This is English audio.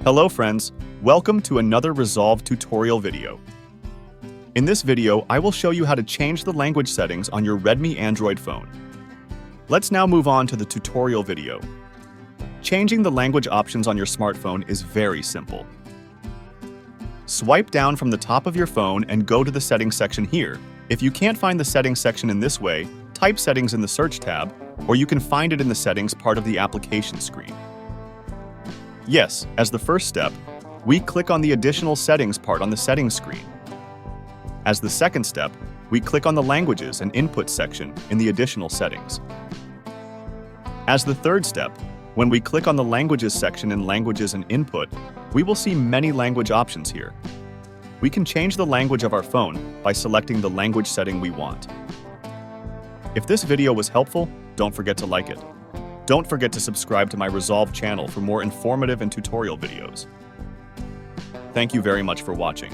Hello friends, welcome to another Resolve tutorial video. In this video, I will show you how to change the language settings on your Redmi Android phone. Let's now move on to the tutorial video. Changing the language options on your smartphone is very simple. Swipe down from the top of your phone and go to the settings section here. If you can't find the settings section in this way, type settings in the search tab, or you can find it in the settings part of the application screen. Yes, as the first step, we click on the additional settings part on the settings screen. As the second step, we click on the languages and input section in the additional settings. As the third step, when we click on the languages section in languages and input, we will see many language options here. We can change the language of our phone by selecting the language setting we want. If this video was helpful, don't forget to like it. Don't forget to subscribe to my Resolve channel for more informative and tutorial videos. Thank you very much for watching.